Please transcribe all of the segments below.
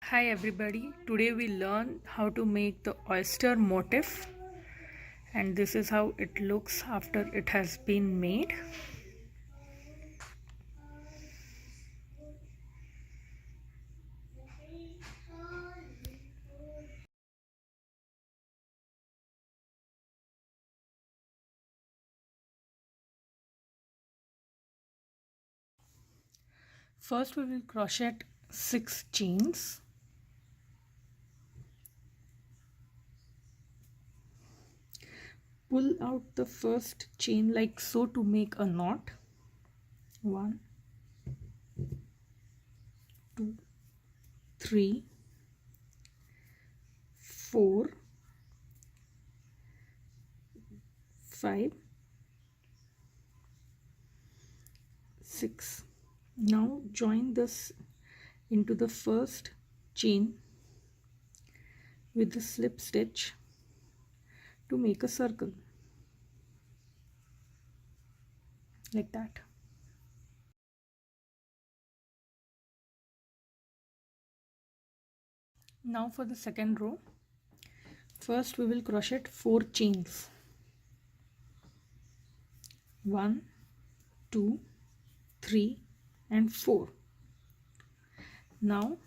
Hi everybody, today we learn how to make the oyster motif, and this is how it looks after it has been made. First we will crochet 6 chains. Pull out the first chain like so to make a knot. 1 2 3 4 5 6. Now join this into the first chain with the slip stitch to make a circle like that. Now for the second row, first we will crochet 4 chains. 1 2 3 and 4. Now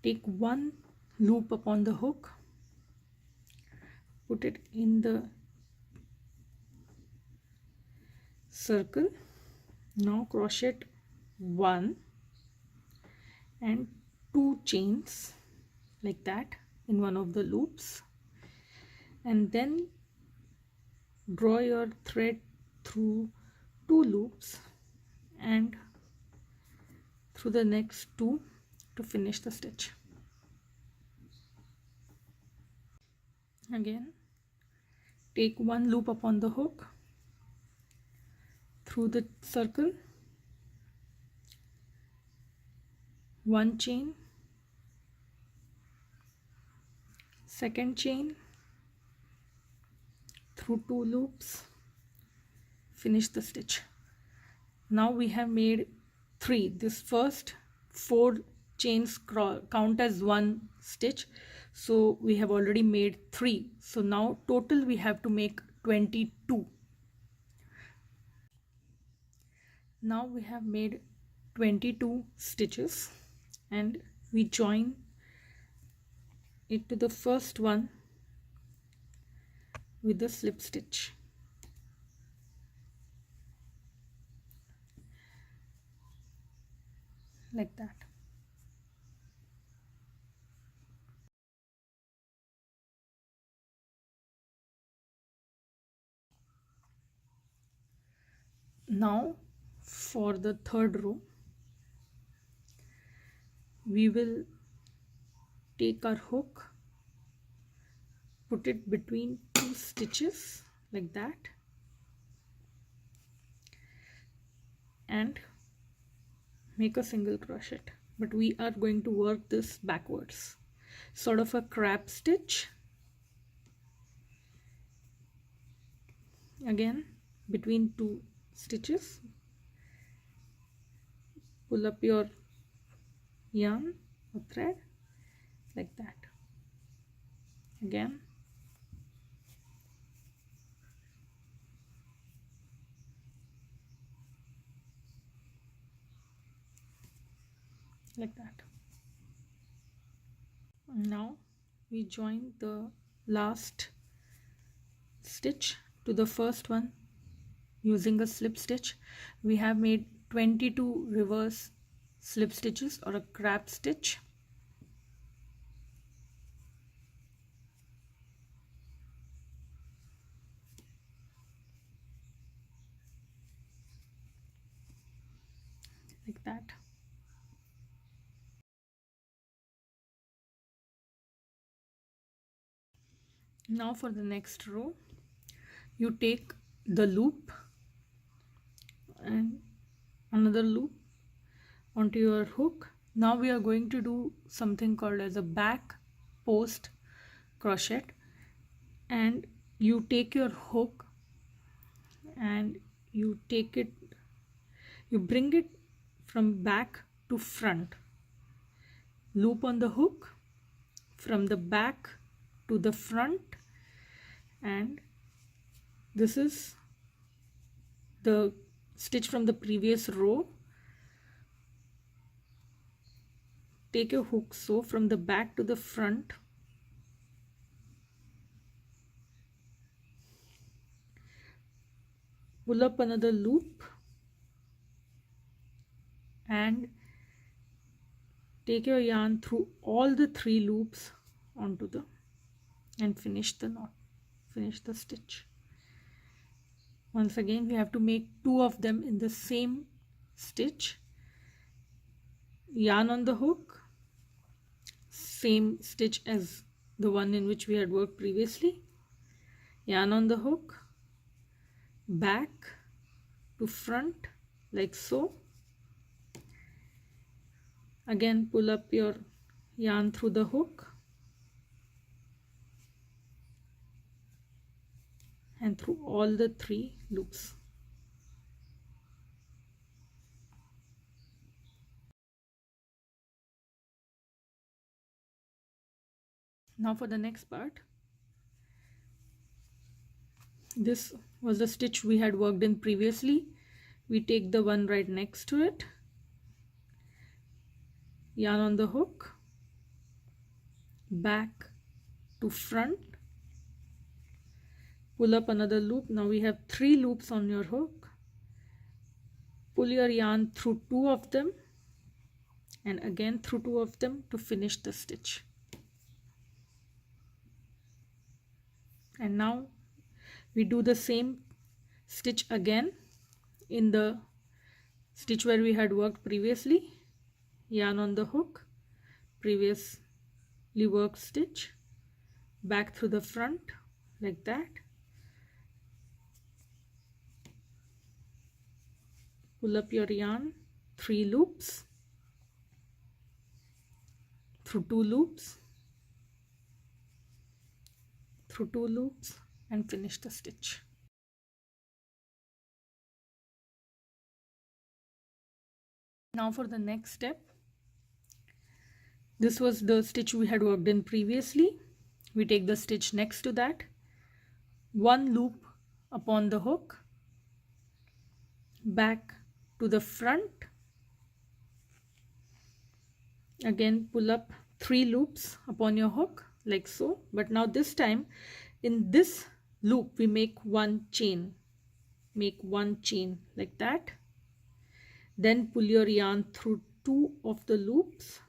take one loop upon the hook, put it in the circle. Now crochet 1 and 2 chains like that in one of the loops, and then draw your thread through 2 loops and through the next 2 to finish the stitch. Again, take one loop upon the hook, through the circle, 1 chain, second chain, through 2 loops, finish the stitch. Now we have made 3. This first 4 chains count as 1 stitch, so we have already made 3. So now total we have to make 22. Now we have made 22 stitches, and we join it to the first one with the slip stitch like that. Now for the third row, we will take our hook, put it between 2 stitches like that, and make a single crochet. But we are going to work this backwards, sort of a crab stitch. Again, between 2 stitches, pull up your yarn or thread like that. Again, like that. Now we join the last stitch to the first one using a slip stitch. We have made 22 reverse slip stitches or a crab stitch. Like that. Now for the next row, you take the loop and another loop onto your hook. Now we are going to do something called as a back post crochet, and you take your hook and you bring it from back to front loop on the hook from the back to the front, and this is the stitch from the previous row. Take your hook, so from the back to the front, pull up another loop and take your yarn through all the 3 loops onto the and finish the knot, finish the stitch. Once again we have to make 2 of them in the same stitch. Yarn on the hook, same stitch as the one in which we had worked previously. Yarn on the hook, back to front like so. Again pull up your yarn through the hook and through all the 3 loops. Now for the next part, this was the stitch we had worked in previously. We take the one right next to it, yarn on the hook, back to front, pull up another loop. Now we have 3 loops on your hook. Pull your yarn through 2 of them and again through 2 of them to finish the stitch. And now we do the same stitch again in the stitch where we had worked previously. Yarn on the hook, previously worked stitch, back through the front like that, pull up your yarn, 3 loops, through 2 loops, through 2 loops and finish the stitch. Now for the next step, this was the stitch we had worked in previously. We take the stitch next to that, 1 loop upon the hook, back to the front, again pull up 3 loops upon your hook like so, but now this time in this loop we make 1 chain, like that. Then pull your yarn through 2 of the loops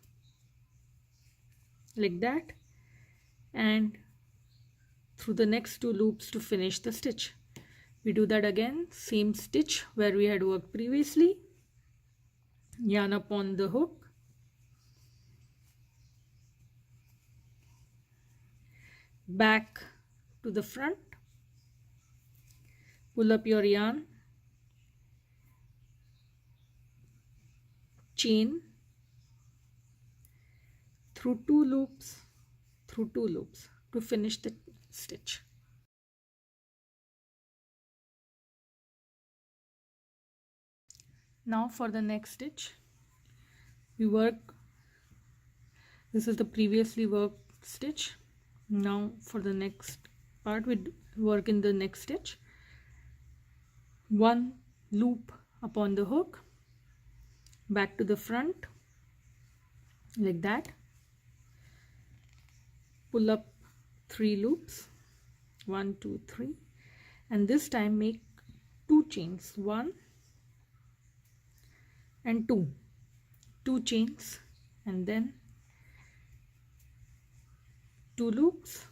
like that and through the next 2 loops to finish the stitch. We do that again, same stitch where we had worked previously. Yarn upon the hook, back to the front, pull up your yarn, chain through 2 loops, to finish the stitch. Now for the next stitch, we work, this is the previously worked stitch. Now for the next part we work in the next stitch, 1 loop upon the hook, back to the front like that, pull up 3 loops, 1 2 3, and this time make 2 chains, 1 and 2 chains, and then 2 loops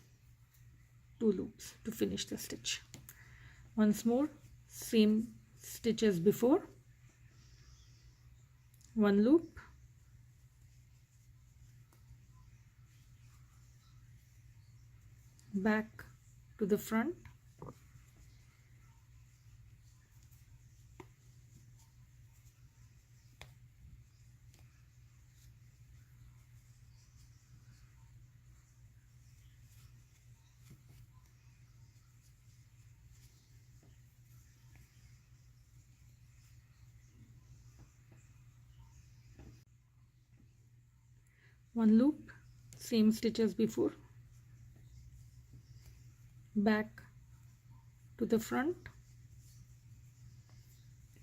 to finish the stitch. Once more, same stitch as before, 1 loop, back to the front, 1 loop, same stitch as before, back to the front,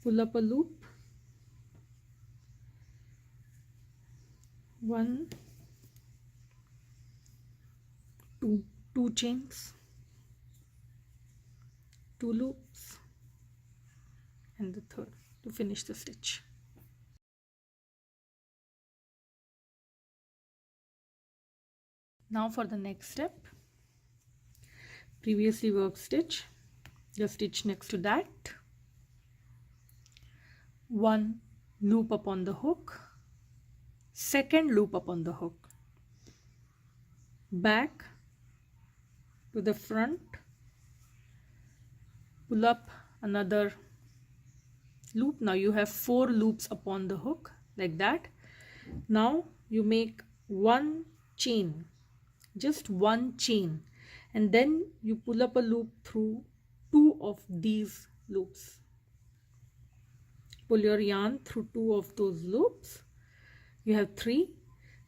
pull up a loop, 1, 2 chains, 2 loops, and the third to finish the stitch. Now for the next step, previously worked stitch, the stitch next to that, 1 loop upon the hook, 2nd loop upon the hook, back to the front, pull up another loop. Now you have 4 loops upon the hook, like that. Now you make 1 chain, just 1 chain, and then you pull up a loop through 2 of these loops. Pull your yarn through 2 of those loops. You have 3.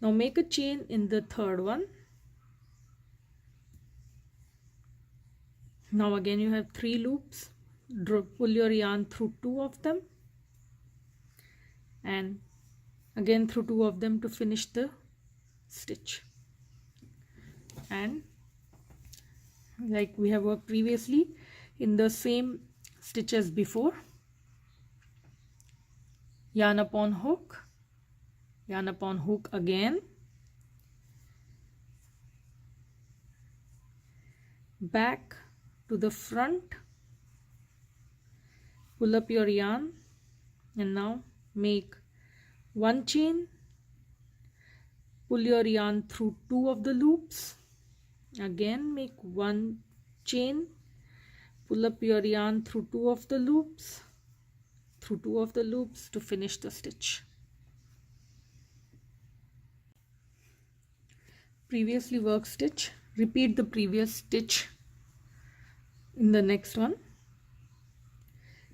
Now make a chain in the 3rd one. Now again you have 3 loops. Pull your yarn through 2 of them, and again through 2 of them to finish the stitch. And like we have worked previously, in the same stitch as before, yarn upon hook, yarn upon hook again, back to the front, pull up your yarn, and now make 1 chain, pull your yarn through 2 of the loops, again make 1 chain, pull up your yarn through 2 of the loops, to finish the stitch. Previously worked stitch, repeat the previous stitch in the next one.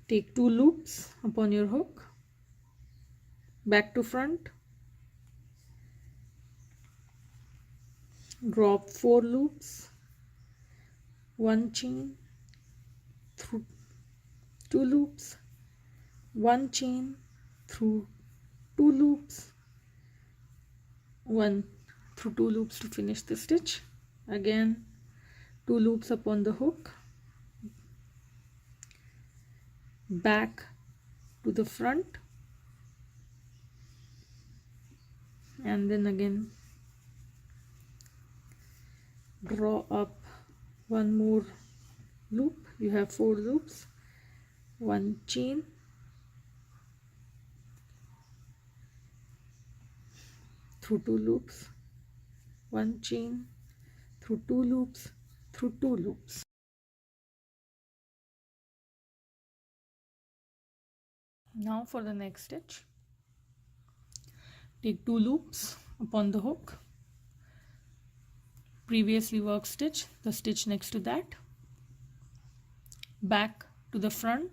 Take 2 loops upon your hook, back to front, drop 4 loops, 1 chain through 2 loops, 1 chain through 2 loops, 1 through 2 loops to finish the stitch. Again 2 loops upon the hook, back to the front, and then again draw up 1 more loop. You have 4 loops, 1 chain, through 2 loops, 1 chain through 2 loops, through 2 loops. Now for the next stitch, take 2 loops upon the hook, previously worked stitch, the stitch next to that, back to the front,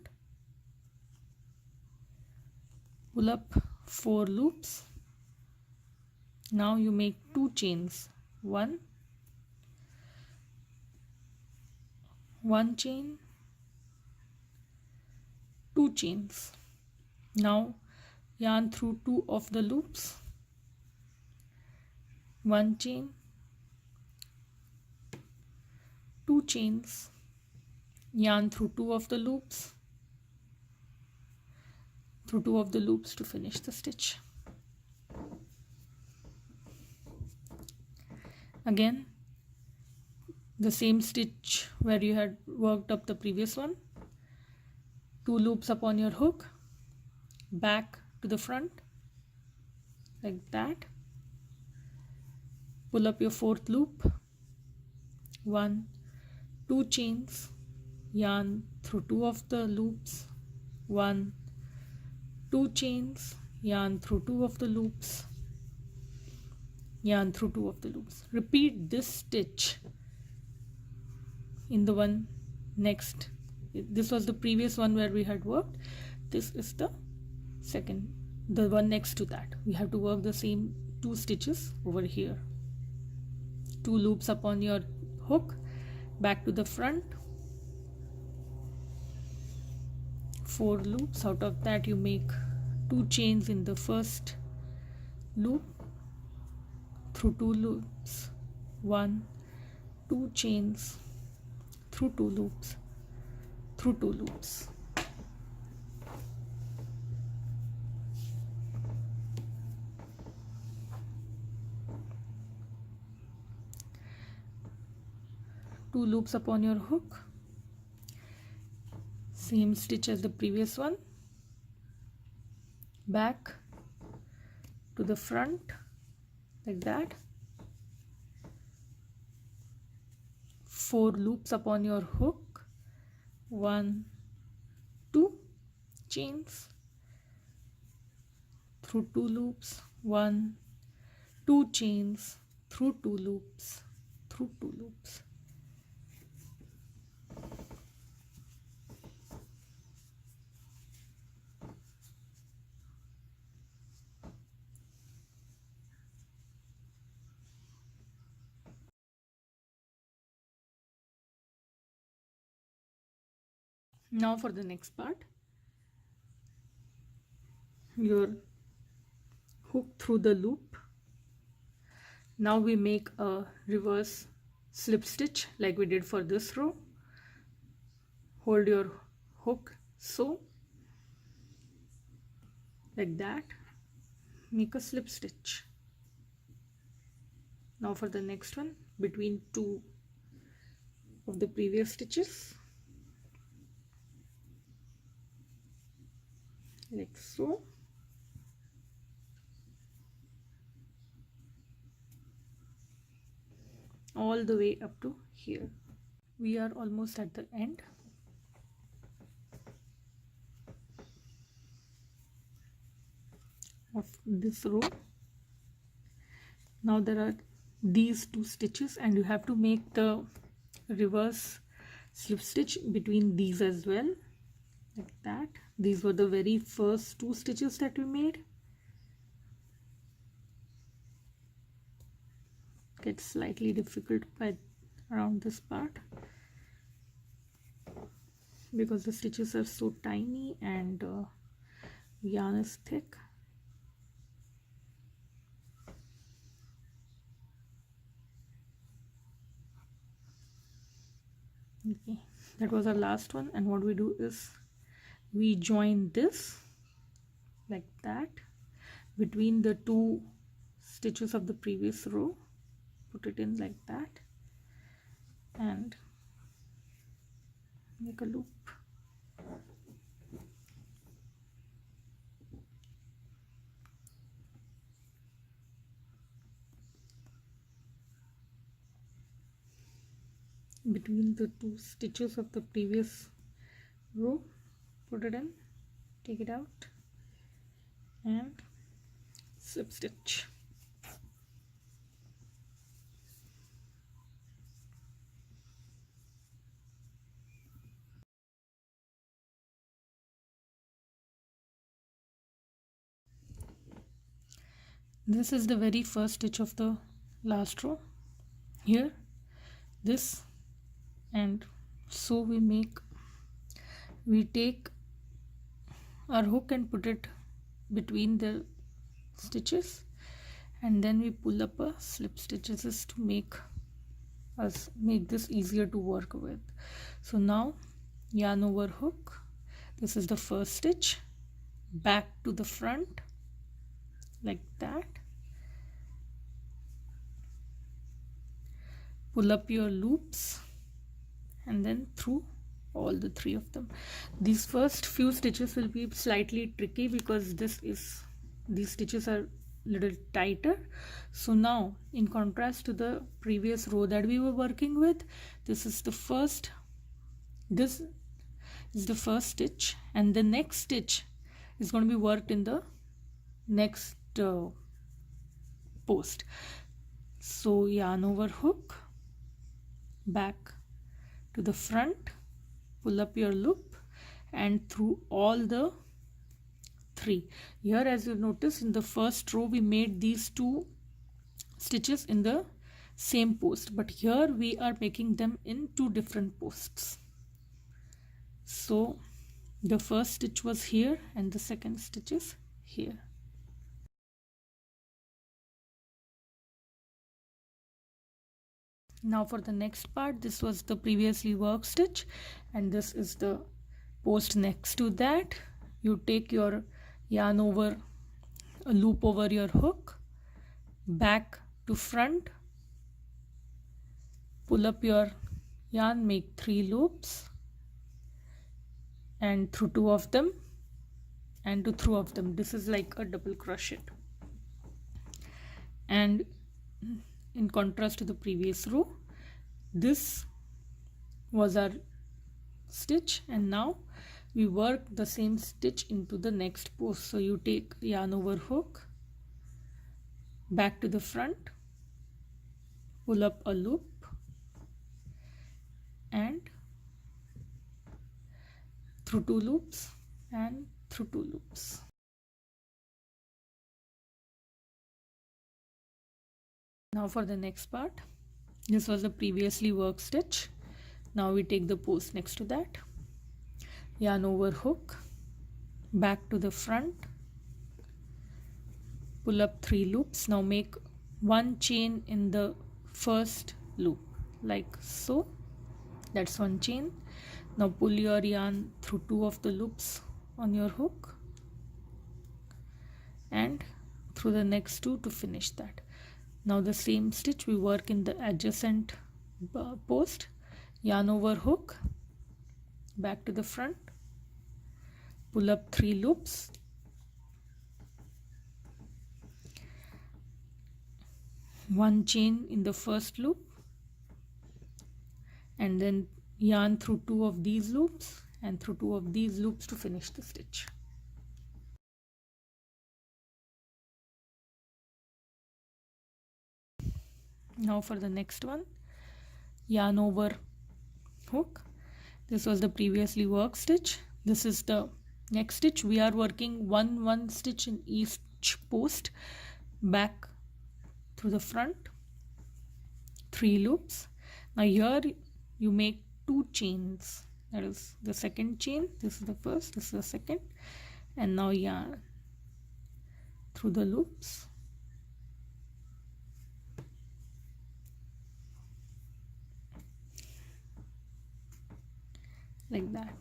pull up 4 loops. Now you make 2 chains, 1 chain, 2 chains. Now yarn through 2 of the loops, 1 chain, 2 chains, yarn through 2 of the loops, to finish the stitch. Again the same stitch where you had worked up the previous one, 2 loops upon your hook, back to the front, like that, pull up your 4th loop, 1, 2 chains, yarn through 2 of the loops, 1, 2 chains, yarn through 2 of the loops, yarn through 2 of the loops. Repeat this stitch in the one next. This was the previous one where we had worked. This is the second, the one next to that. We have to work the same 2 stitches over here, 2 loops upon your hook, back to the front, 4 loops. Out of that you make 2 chains in the first loop, through 2 loops, 1, 2 chains, through 2 loops, through 2 loops. Two loops upon your hook, same stitch as the previous one, back to the front like that, 4 loops upon your hook, 1, 2 chains, through 2 loops, 1, 2 chains, through 2 loops, through 2 loops. Now for the next part, your hook through the loop. Now we make a reverse slip stitch like we did for this row. Hold your hook so, like that, make a slip stitch. Now for the next one, between 2 of the previous stitches, like so. All the way up to here. We are almost at the end. Of this row. Now there are these 2 stitches and you have to make the reverse slip stitch between these as well, like that. These were the very first 2 stitches that we made. Gets slightly difficult by around this part because the stitches are so tiny and yarn is thick. Okay, that was our last one, and what we do is we join this like that between the 2 stitches of the previous row, put it in like that and make a loop. Between the 2 stitches of the previous row, put it in, take it out and slip stitch. This is the very first stitch of the last row here, this, and so we take our hook and put it between the stitches and then we pull up a slip stitch. This is to make this easier to work with. So now yarn over hook, this is the first stitch, back to the front like that, pull up your loops and then through all the 3 of them. These first few stitches will be slightly tricky because these stitches are little tighter. So now, in contrast to the previous row that we were working with, this is the first stitch, and the next stitch is going to be worked in the next post. So yarn over hook, back to the front, pull up your loop and through all the 3. Here, as you notice, in the first row we made these 2 stitches in the same post, but here we are making them in 2 different posts. So the first stitch was here and the second stitch is here. Now for the next part, this was the previously worked stitch and this is the post next to that. You take your yarn over, a loop over your hook, back to front, pull up your yarn, make 3 loops and through 2 of them and to through of them. This is like a double crochet. And in contrast to the previous row, this was our stitch and now we work the same stitch into the next post. So you take yarn over hook, back to the front, pull up a loop and through 2 loops and through 2 loops. Now for the next part, this was the previously worked stitch. Now we take the post next to that, yarn over hook, back to the front, pull up 3 loops. Now make 1 chain in the first loop like so. That's 1 chain. Now pull your yarn through 2 of the loops on your hook and through the next 2 to finish that. Now the same stitch we work in the adjacent post, yarn over hook, back to the front, pull up 3 loops, one chain in the first loop and then yarn through 2 of these loops and through 2 of these loops to finish the stitch. Now for the next one, yarn over hook. This was the previously worked stitch. This is the next stitch. We are working one stitch in each post, back through the front, 3 loops. Now here you make 2 chains. That is the second chain. This is the first, this is the second, and now yarn through the loops. Like that.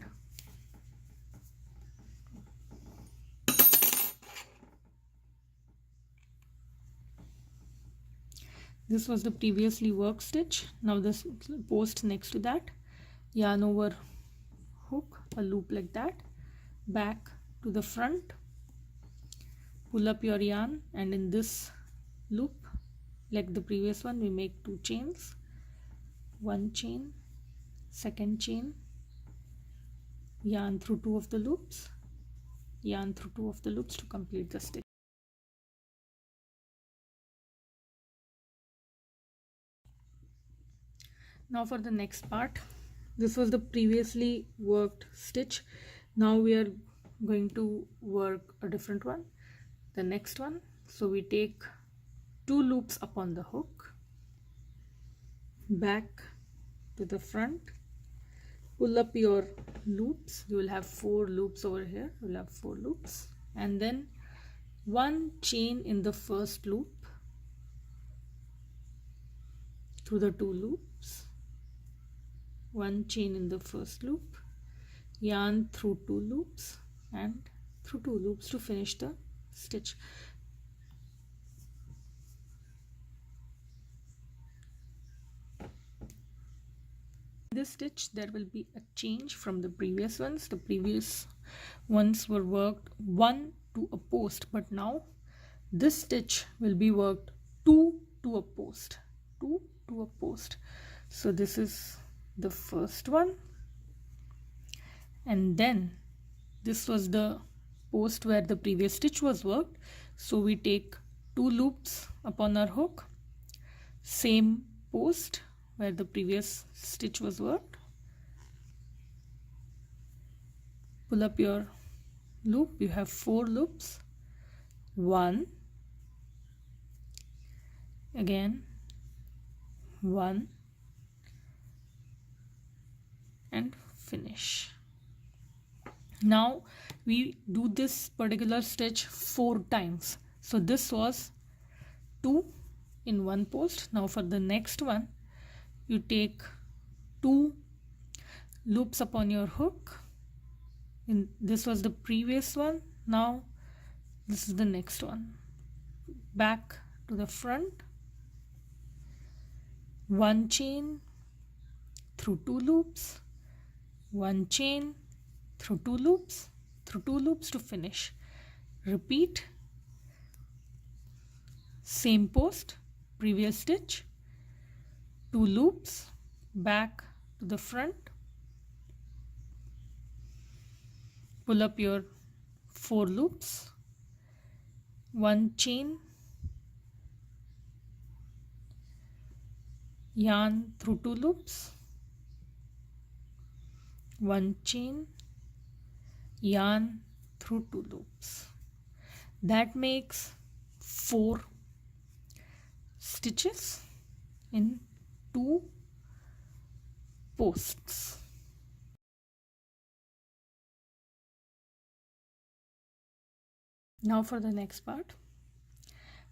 This was the previously worked stitch. Now this post next to that, yarn over hook, a loop like that, back to the front, pull up your yarn and in this loop like the previous one we make 2 chains, 1 chain, second chain, yarn through 2 of the loops, yarn through 2 of the loops to complete the stitch. Now for the next part, this was the previously worked stitch. Now we are going to work a different one, the next one. So we take 2 loops upon the hook, back to the front, pull up your loops. You will have 4 loops over here. You will have 4 loops and then 1 chain in the first loop through the 2 loops, 1 chain in the first loop, yarn through 2 loops and through 2 loops to finish the stitch. This stitch there will be a change from the previous ones. The previous ones were worked 1 to a post, but now this stitch will be worked 2 to a post, 2 to a post. So this is the first one and then this was the post where the previous stitch was worked. So we take 2 loops upon our hook, same post where the previous stitch was worked, pull up your loop you have 4 loops, 1, again 1, and finish. Now we do this particular stitch 4 times. So this was 2 in one post. Now for the next one, you take 2 loops upon your hook. This was the previous one. Now this is the next one. Back to the front, 1 chain through 2 loops, 1 chain through 2 loops, through 2 loops to finish. Repeat. Same post, previous stitch, 2 loops, back to the front, pull up your 4 loops, 1 chain, yarn through 2 loops, 1 chain, yarn through 2 loops. That makes 4 stitches in 2 posts. Now for the next part.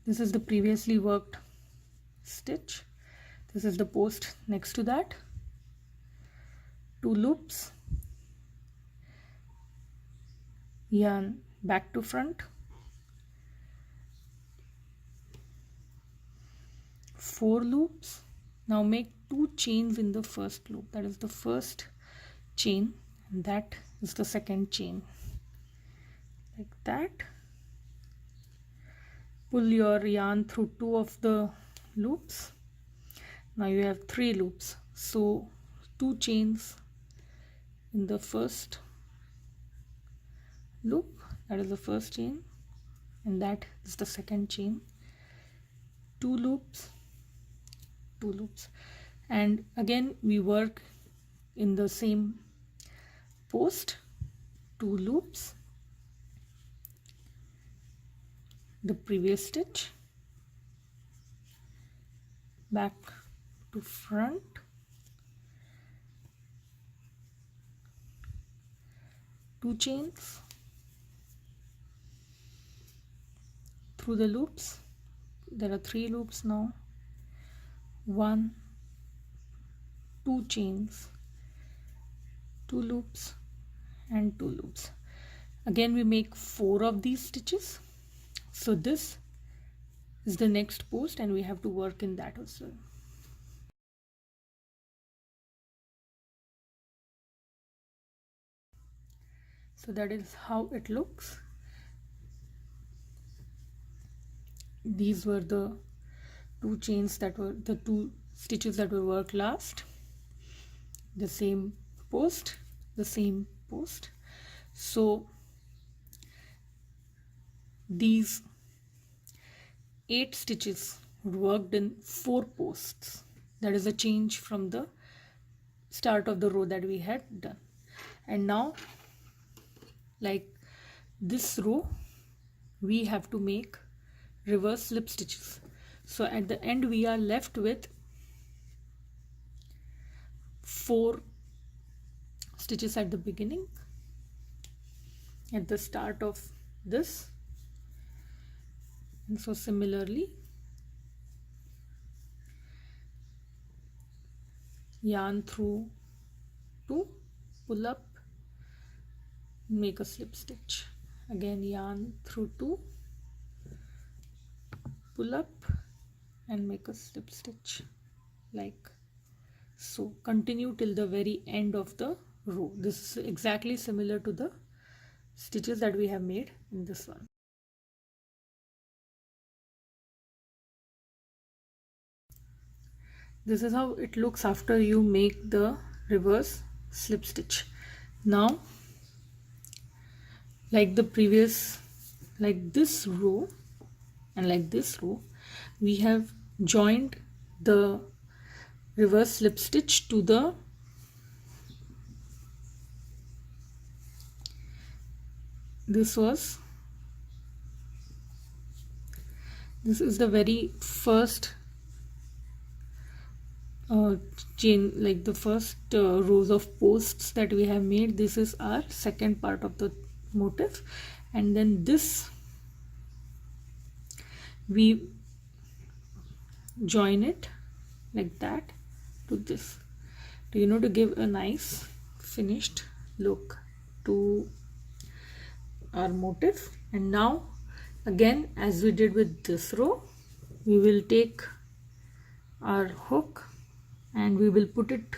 This is the previously worked stitch. This is the post next to that. 2 loops, yarn back to front, 4 loops. Now make 2 chains in the first loop. That is the first chain, and that is the second chain, like that. Pull your yarn through 2 of the loops. Now you have 3 loops, so 2 chains in the first loop, that is the first chain, and that is the second chain. 2 loops, 2 loops, and again we work in the same post. 2 loops, the previous stitch, back to front, 2 chains through the loops. There are 3 loops now, 1, 2 chains, 2 loops, and 2 loops. Again we make 4 of these stitches. So this is the next post, and we have to work in that as well. So that is how it looks. These were the 2 chains that were the 2 stitches that were worked last. The same post, the same post. So these 8 stitches worked in 4 posts. That is a change from the start of the row that we had done. And now, like this row, we have to make reverse slip stitches. So at the end we are left with 4 stitches at the beginning, at the start of this, and so similarly yarn through 2, pull up, make a slip stitch, again yarn through 2, pull up, and make a slip stitch, like so. Continue till the very end of the row. This is exactly similar to the stitches that we have made in this one. This is how it looks after you make the reverse slip stitch. Now, like the previous, like this row and like this row, we have joined the reverse slip stitch to the this is the very first chain, like the first rows of posts that we have made. This is our second part of the motif, and then this we join it like that to this, to give a nice finished look to our motif. And now again, as we did with this row, we will take our hook and we will put it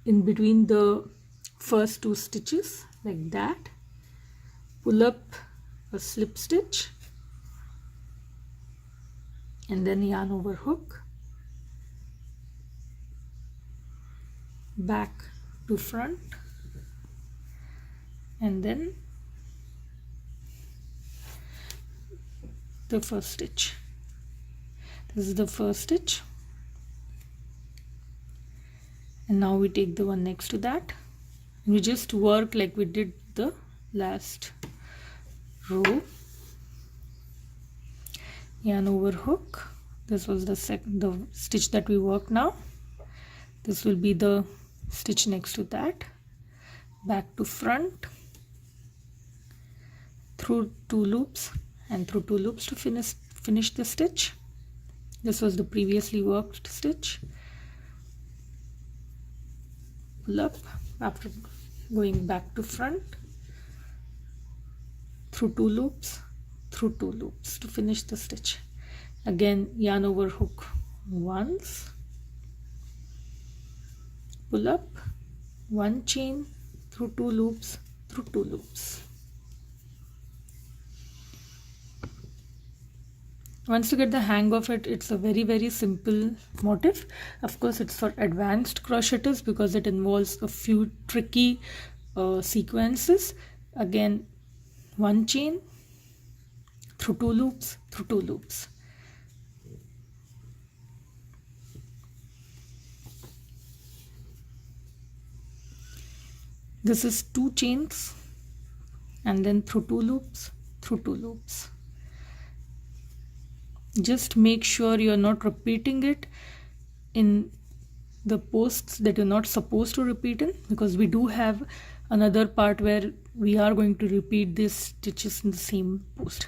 in between the first two stitches like that, pull up a slip stitch, and then yarn over hook, back to front, and then the first stitch. This is the first stitch, and now we take the one next to that, and we just work like we did the last row. Yarn over hook. This was the stitch that we worked. Now this will be the stitch next to that, back to front, through 2 loops and through 2 loops to finish the stitch. This was the previously worked stitch. Pull up after going back to front, through 2 loops, through 2 loops to finish the stitch. Again, yarn over hook once, pull up, 1 chain, through 2 loops, through 2 loops. Once you get the hang of it, it's a very simple motif. Of course, it's for advanced crocheters because it involves a few tricky sequences. Again, 1 chain, through 2 loops, through 2 loops. This is 2 chains and then through 2 loops, through 2 loops. Just make sure you're not repeating it in the posts that you're not supposed to repeat in, because we do have another part where we are going to repeat these stitches in the same post.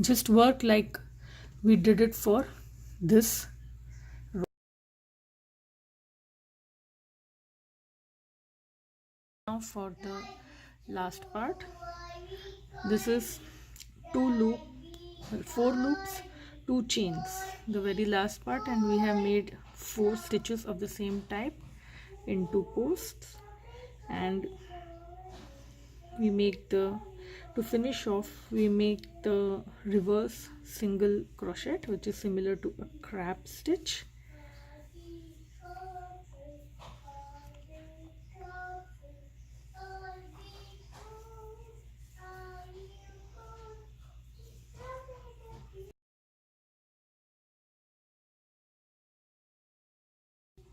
Just work like we did it for this row. Now for the last part, this is 4 loops, 2 chains, the very last part, and we have made 4 stitches of the same type in 2 posts, and we make to finish off, we make the reverse single crochet, which is similar to a crab stitch.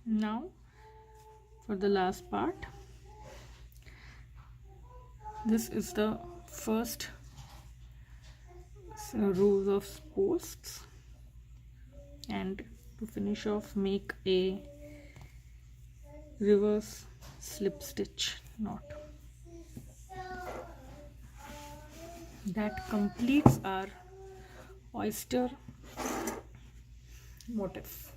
Now for the last part, this is the first rows of posts, and to finish off, make a reverse slip stitch knot. That completes our oyster motif.